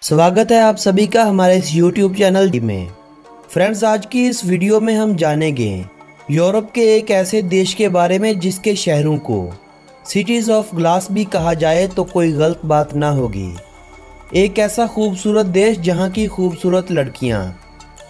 स्वागत है आप सभी का हमारे इस YouTube चैनल में। फ्रेंड्स, आज की इस वीडियो में हम जानेंगे यूरोप के एक ऐसे देश के बारे में जिसके शहरों को सिटीज़ ऑफ ग्लास भी कहा जाए तो कोई गलत बात ना होगी। एक ऐसा खूबसूरत देश जहां की खूबसूरत लड़कियां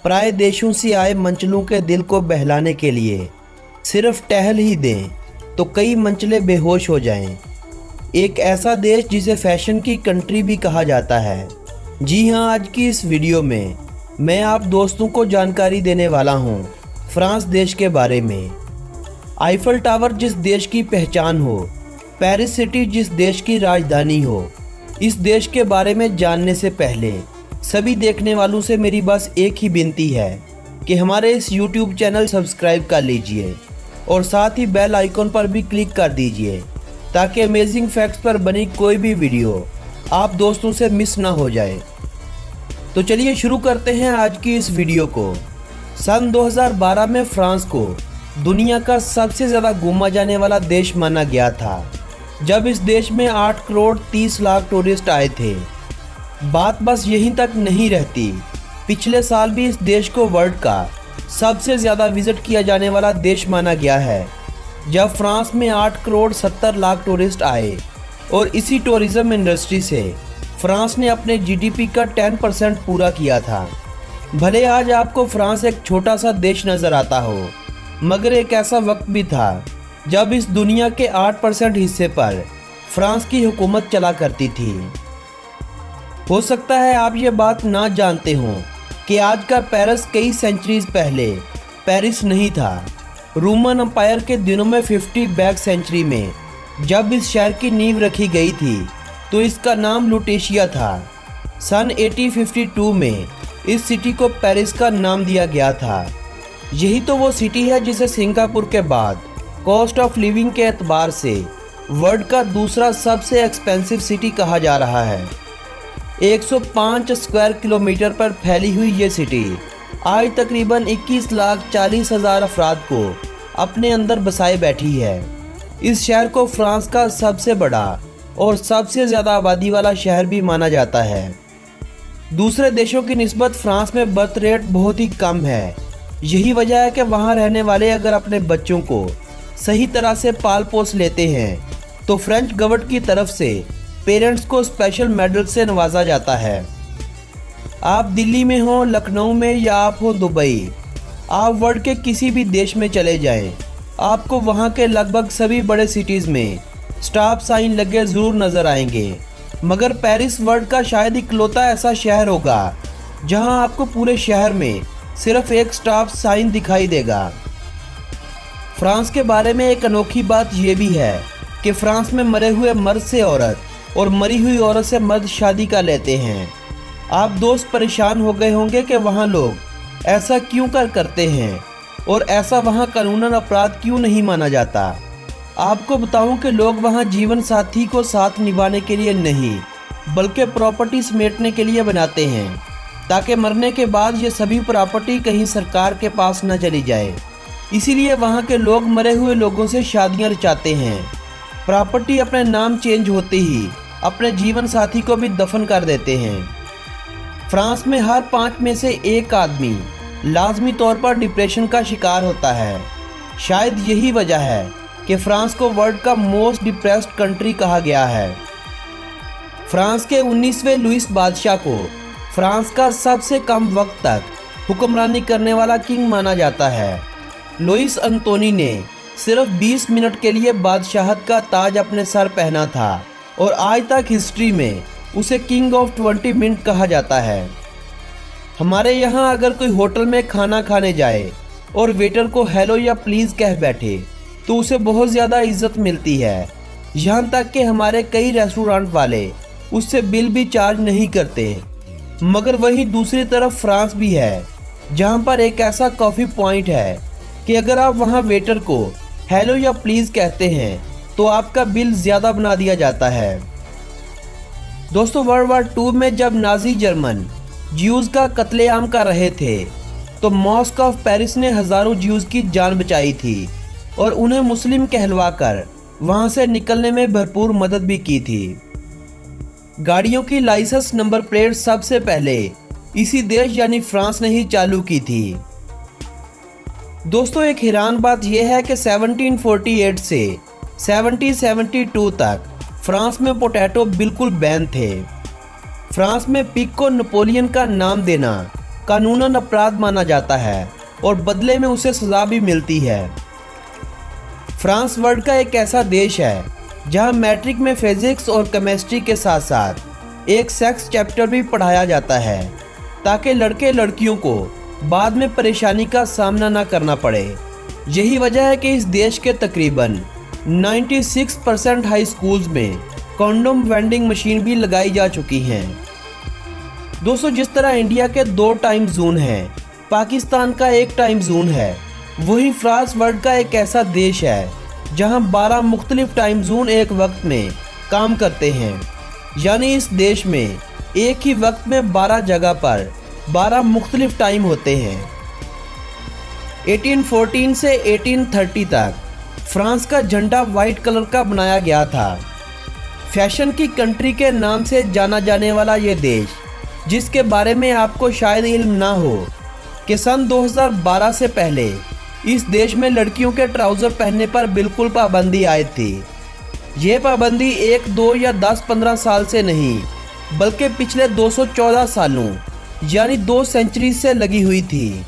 प्राय देशों से आए मंचलों के दिल को बहलाने के लिए सिर्फ टहल ही दें तो कई मंचले बेहोश हो जाएं। एक ऐसा देश जिसे फैशन की कंट्री भी कहा जाता है। जी हाँ, आज की इस वीडियो में मैं आप दोस्तों को जानकारी देने वाला हूँ फ्रांस देश के बारे में। आईफल टावर जिस देश की पहचान हो, पेरिस सिटी जिस देश की राजधानी हो, इस देश के बारे में जानने से पहले सभी देखने वालों से मेरी बस एक ही विनती है कि हमारे इस YouTube चैनल सब्सक्राइब कर लीजिए और साथ ही बेल आइकॉन पर भी क्लिक कर दीजिए ताकि अमेजिंग फैक्ट्स पर बनी कोई भी वीडियो आप दोस्तों से मिस ना हो जाए। तो चलिए शुरू करते हैं आज की इस वीडियो को। सन 2012 में फ्रांस को दुनिया का सबसे ज़्यादा घूमा जाने वाला देश माना गया था, जब इस देश में 8 करोड़ 30 लाख टूरिस्ट आए थे। बात बस यहीं तक नहीं रहती, पिछले साल भी इस देश को वर्ल्ड का सबसे ज़्यादा विजिट किया जाने वाला देश माना गया है, जब फ्रांस में 8 करोड़ 70 लाख टूरिस्ट आए। और इसी टूरिज़्म इंडस्ट्री से फ्रांस ने अपने जीडीपी का 10% पूरा किया था। भले आज आपको फ्रांस एक छोटा सा देश नज़र आता हो, मगर एक ऐसा वक्त भी था जब इस दुनिया के 8% हिस्से पर फ्रांस की हुकूमत चला करती थी। हो सकता है आप ये बात ना जानते हों कि आज का पेरिस कई सेंचुरीज पहले पेरिस नहीं था। रोमन एम्पायर के दिनों में 50 बैक सेंचुरी में जब इस शहर की नींव रखी गई थी तो इसका नाम लुटेशिया था। सन 1852 में इस सिटी को पेरिस का नाम दिया गया था। यही तो वो सिटी है जिसे सिंगापुर के बाद कॉस्ट ऑफ लिविंग के एतबार से वर्ल्ड का दूसरा सबसे एक्सपेंसिव सिटी कहा जा रहा है। 105 स्क्वायर किलोमीटर पर फैली हुई ये सिटी आज तकरीबन 21,40,000 अफराद को अपने अंदर बसाए बैठी है। इस शहर को फ्रांस का सबसे बड़ा और सबसे ज़्यादा आबादी वाला शहर भी माना जाता है। दूसरे देशों की निस्बत फ्रांस में बर्थ रेट बहुत ही कम है। यही वजह है कि वहाँ रहने वाले अगर अपने बच्चों को सही तरह से पाल पोस लेते हैं तो फ्रेंच गवर्नमेंट की तरफ से पेरेंट्स को स्पेशल मेडल से नवाजा जाता है। आप दिल्ली में हो, लखनऊ में, या आप हो दुबई, आप वर्ल्ड के किसी भी देश में चले जाएं, आपको वहाँ के लगभग सभी बड़े सिटीज़ में स्टॉप साइन लगे ज़रूर नज़र आएंगे। मगर पेरिस वर्ल्ड का शायद इकलौता ऐसा शहर होगा जहाँ आपको पूरे शहर में सिर्फ एक स्टॉप साइन दिखाई देगा। फ्रांस के बारे में एक अनोखी बात यह भी है कि फ्रांस में मरे हुए मर्द से औरत और मरी हुई औरत से मर्द शादी कर लेते हैं। आप दोस्त परेशान हो गए होंगे कि वहाँ लोग ऐसा क्यों करते हैं और ऐसा वहाँ कानूनन अपराध क्यों नहीं माना जाता। आपको बताऊं कि लोग वहाँ जीवन साथी को साथ निभाने के लिए नहीं बल्कि प्रॉपर्टी समेटने के लिए बनाते हैं, ताकि मरने के बाद ये सभी प्रॉपर्टी कहीं सरकार के पास न चली जाए। इसीलिए वहाँ के लोग मरे हुए लोगों से शादियाँ रचाते हैं। प्रॉपर्टी अपने नाम चेंज होते ही अपने जीवन साथी को भी दफन कर देते हैं। फ्रांस में हर 5 में से एक आदमी लाजमी तौर पर डिप्रेशन का शिकार होता है। शायद यही वजह है कि फ्रांस को वर्ल्ड का मोस्ट डिप्रेस्ड कंट्री कहा गया है। फ्रांस के 19वें लुइस बादशाह को फ्रांस का सबसे कम वक्त तक हुक्मरानी करने वाला किंग माना जाता है। लुइस अंतोनी ने सिर्फ 20 मिनट के लिए बादशाहत का ताज अपने सर पहना था और आज तक हिस्ट्री में उसे किंग ऑफ 20 मिनट कहा जाता है। हमारे यहाँ अगर कोई होटल में खाना खाने जाए और वेटर को हेलो या प्लीज़ कह बैठे तो उसे बहुत ज़्यादा इज्जत मिलती है। यहाँ तक कि हमारे कई रेस्टोरेंट वाले उससे बिल भी चार्ज नहीं करते। मगर वहीं दूसरी तरफ फ्रांस भी है, जहाँ पर एक ऐसा कॉफ़ी पॉइंट है कि अगर आप वहाँ वेटर को हेलो या प्लीज़ कहते हैं तो आपका बिल ज़्यादा बना दिया जाता है। दोस्तों, वर्ल्ड वार 2 में जब नाजी जर्मन ज्यूज़ का कत्लेआम कर रहे थे तो मॉस्क ऑफ पेरिस ने हज़ारों ज्यूज़ की जान बचाई थी और उन्हें मुस्लिम कहलवाकर वहां से निकलने में भरपूर मदद भी की थी। गाड़ियों की लाइसेंस नंबर प्लेट सबसे पहले इसी देश यानी फ्रांस ने ही चालू की थी। दोस्तों एक हैरान बात यह है कि 1748 से 1772 तक फ्रांस में पोटैटो बिल्कुल बैन थे। फ्रांस में पिग को नेपोलियन का नाम देना कानूनन अपराध माना जाता है और बदले में उसे सजा भी मिलती है। फ्रांस वर्ल्ड का एक ऐसा देश है जहां मैट्रिक में फिजिक्स और केमिस्ट्री के साथ साथ एक सेक्स चैप्टर भी पढ़ाया जाता है ताकि लड़के लड़कियों को बाद में परेशानी का सामना ना करना पड़े। यही वजह है कि इस देश के तकरीबन 96% हाई स्कूल्स में कॉन्डोम वेंडिंग मशीन भी लगाई जा चुकी हैं। दोस्तों जिस तरह इंडिया के 2 टाइम जोन हैं, पाकिस्तान का 1 टाइम जोन है, वही फ्रांस वर्ल्ड का एक ऐसा देश है जहां 12 मुख्तलिफ टाइम जोन एक वक्त में काम करते हैं। यानी इस देश में एक ही वक्त में 12 जगह पर 12 मुख्तलिफ टाइम होते हैं। 1814 से 1830 तक फ्रांस का झंडा वाइट कलर का बनाया गया था। फैशन की कंट्री के नाम से जाना जाने वाला ये देश, जिसके बारे में आपको शायद इल्म ना हो कि सन 2012 से पहले इस देश में लड़कियों के ट्राउज़र पहनने पर बिल्कुल पाबंदी आई थी। ये पाबंदी 1, 2 या 10-15 साल से नहीं बल्कि पिछले 214 सालों यानी 2 सेंचुरी से लगी हुई थी।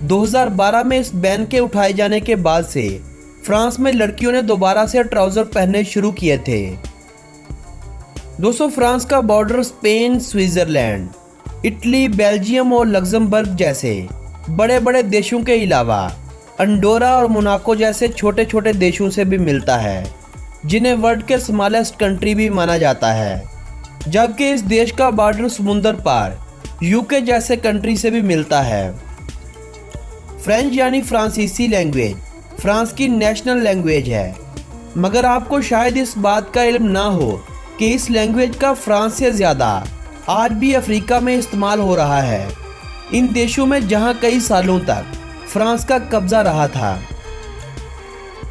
2012 में इस बैन के उठाए जाने के बाद से फ्रांस में लड़कियों ने दोबारा से ट्राउज़र पहनने शुरू किए थे। दोस्तों फ्रांस का border Spain, Switzerland, Italy, Belgium और लग्जमबर्ग जैसे बड़े बड़े देशों के अलावा अंडोरा और मोनाको जैसे छोटे छोटे देशों से भी मिलता है, जिन्हें वर्ल्ड के स्मॉलेस्ट कंट्री भी माना जाता है। जबकि इस देश का बॉर्डर समुंदर पार यूके जैसे कंट्री से भी मिलता है। फ्रेंच यानी फ्रांसीसी लैंग्वेज फ्रांस की नेशनल लैंग्वेज है, मगर आपको शायद इस बात का इल्म ना हो कि इस लैंग्वेज का फ्रांस से ज़्यादा आज भी अफ्रीका में इस्तेमाल हो रहा है, इन देशों में जहां कई सालों तक फ्रांस का कब्जा रहा था।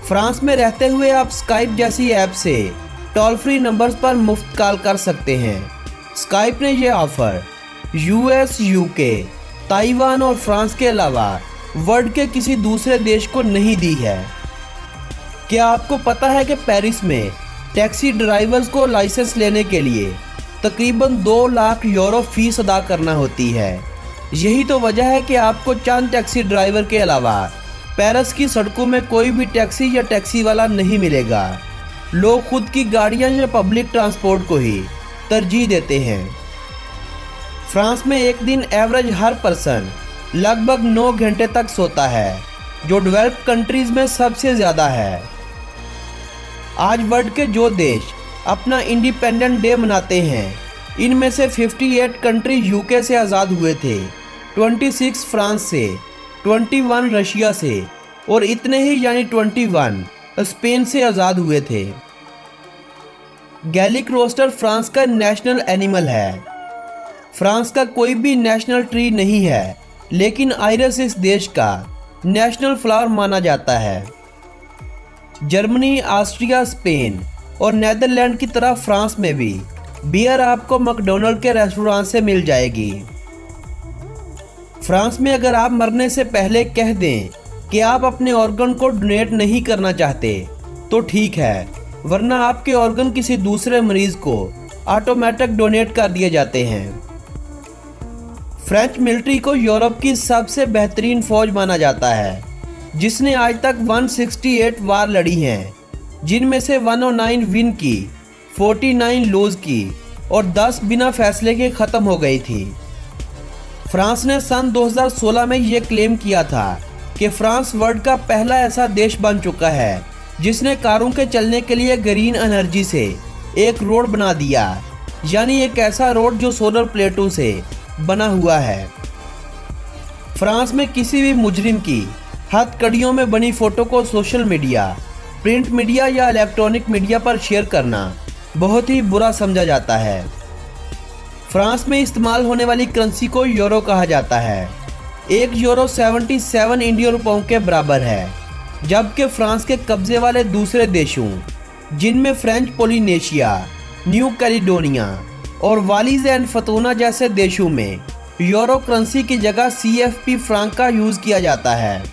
फ्रांस में रहते हुए आप स्काइप जैसी ऐप से टोल फ्री नंबर्स पर मुफ्त कॉल कर सकते हैं। स्काइप ने यह ऑफ़र यूएस, यूके, ताइवान और फ्रांस के अलावा वर्ल्ड के किसी दूसरे देश को नहीं दी है। क्या आपको पता है कि पेरिस में टैक्सी ड्राइवर्स को लाइसेंस लेने के लिए तकरीबन 2 लाख यूरो फीस अदा करना होती है। यही तो वजह है कि आपको चंद टैक्सी ड्राइवर के अलावा पेरिस की सड़कों में कोई भी टैक्सी या टैक्सी वाला नहीं मिलेगा। लोग खुद की गाड़ियां या पब्लिक ट्रांसपोर्ट को ही तरजीह देते हैं। फ्रांस में एक दिन एवरेज हर पर्सन लगभग 9 घंटे तक सोता है, जो डेवलप्ड कंट्रीज में सबसे ज़्यादा है। आज वर्ल्ड के जो देश अपना इंडिपेंडेंट डे मनाते हैं, इनमें से 58 कंट्री यूके से आज़ाद हुए थे, 26 फ्रांस से, 21 रशिया से और इतने ही यानी 21 स्पेन से आज़ाद हुए थे। गैलिक रोस्टर फ्रांस का नेशनल एनिमल है। फ्रांस का कोई भी नेशनल ट्री नहीं है, लेकिन आइरस इस देश का नेशनल फ्लावर माना जाता है। जर्मनी, ऑस्ट्रिया, स्पेन और नेदरलैंड की तरह फ्रांस में भी बियर आपको मैकडॉनल्ड के रेस्टोरेंट से मिल जाएगी। फ्रांस में अगर आप मरने से पहले कह दें कि आप अपने ऑर्गन को डोनेट नहीं करना चाहते तो ठीक है, वरना आपके ऑर्गन किसी दूसरे मरीज को ऑटोमेटिक डोनेट कर दिए जाते हैं। फ्रेंच मिलिट्री को यूरोप की सबसे बेहतरीन फौज माना जाता है, जिसने आज तक 168 वार लड़ी हैं, जिनमें से 109 विन की, 49 लूज की और 10 बिना फैसले के ख़त्म हो गई थी। फ्रांस ने सन 2016 में ये क्लेम किया था कि फ्रांस वर्ल्ड का पहला ऐसा देश बन चुका है जिसने कारों के चलने के लिए ग्रीन एनर्जी से एक रोड बना दिया, यानी एक ऐसा रोड जो सोलर प्लेटों से बना हुआ है। फ्रांस में किसी भी मुजरिम की हथकड़ियों में बनी फ़ोटो को सोशल मीडिया, प्रिंट मीडिया या इलेक्ट्रॉनिक मीडिया पर शेयर करना बहुत ही बुरा समझा जाता है। फ्रांस में इस्तेमाल होने वाली करेंसी को यूरो कहा जाता है। 1 यूरो 77 इंडियन रुपयों के बराबर है, जबकि फ्रांस के कब्जे वाले दूसरे देशों, जिनमें फ्रेंच पोलिनेशिया, न्यू कैलिडोनिया, और वालीज एंड फतूना जैसे देशों में यूरो करेंसी की जगह CFP फ्रांक का यूज़ किया जाता है।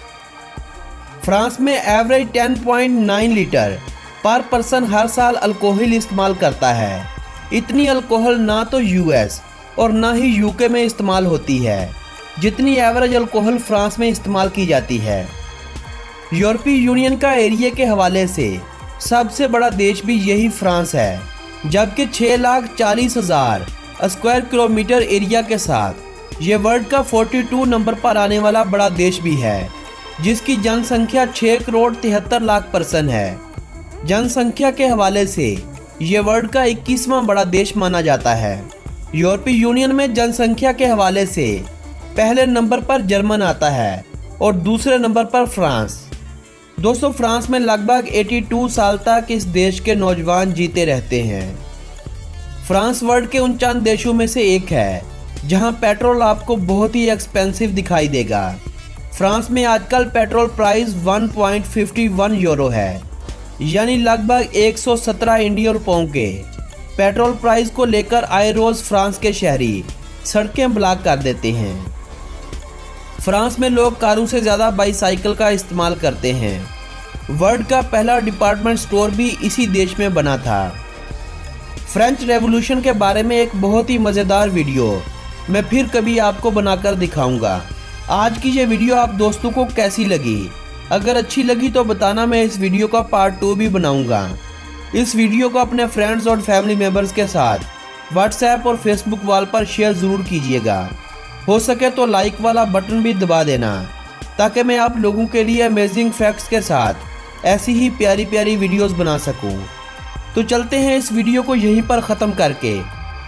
फ्रांस में एवरेज 10.9 लीटर पर पर्सन हर साल अल्कोहल इस्तेमाल करता है। इतनी अल्कोहल ना तो US और ना ही UK में इस्तेमाल होती है जितनी एवरेज अल्कोहल फ्रांस में इस्तेमाल की जाती है। यूरोपीय यूनियन का एरिया के हवाले से सबसे बड़ा देश भी यही फ्रांस है, जबकि 6,40,000 स्क्वायर किलोमीटर एरिया के साथ ये वर्ल्ड का 42 नंबर पर आने वाला बड़ा देश भी है, जिसकी जनसंख्या 6,73,00,000 पर्सन है। जनसंख्या के हवाले से ये वर्ल्ड का 21वां बड़ा देश माना जाता है। यूरोपीय यूनियन में जनसंख्या के हवाले से पहले नंबर पर जर्मन आता है और दूसरे नंबर पर फ्रांस। दोस्तों, फ्रांस में लगभग 82 साल तक इस देश के नौजवान जीते रहते हैं। फ्रांस वर्ल्ड के उन चंद देशों में से एक है जहां पेट्रोल आपको बहुत ही एक्सपेंसिव दिखाई देगा। फ्रांस में आजकल पेट्रोल प्राइस 1.51 यूरो है, यानी लगभग 117 इंडियन रुपयों के पेट्रोल प्राइस को लेकर आए रोज फ्रांस के शहरी सड़कें ब्लॉक कर देते हैं। फ्रांस में लोग कारों से ज़्यादा बाईसाइकिल का इस्तेमाल करते हैं। वर्ल्ड का पहला डिपार्टमेंट स्टोर भी इसी देश में बना था। फ्रेंच रेवोल्यूशन के बारे में एक बहुत ही मज़ेदार वीडियो मैं फिर कभी आपको बनाकर दिखाऊंगा। आज की ये वीडियो आप दोस्तों को कैसी लगी? अगर अच्छी लगी तो बताना, मैं इस वीडियो का पार्ट 2 भी बनाऊंगा। इस वीडियो को अपने फ्रेंड्स और फैमिली मेम्बर्स के साथ व्हाट्सएप और फेसबुक वॉल पर शेयर ज़रूर कीजिएगा। हो सके तो लाइक वाला बटन भी दबा देना, ताकि मैं आप लोगों के लिए अमेजिंग फैक्ट्स के साथ ऐसी ही प्यारी प्यारी वीडियोस बना सकूं। तो चलते हैं इस वीडियो को यहीं पर ख़त्म करके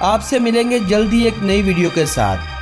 आपसे मिलेंगे जल्दी एक नई वीडियो के साथ।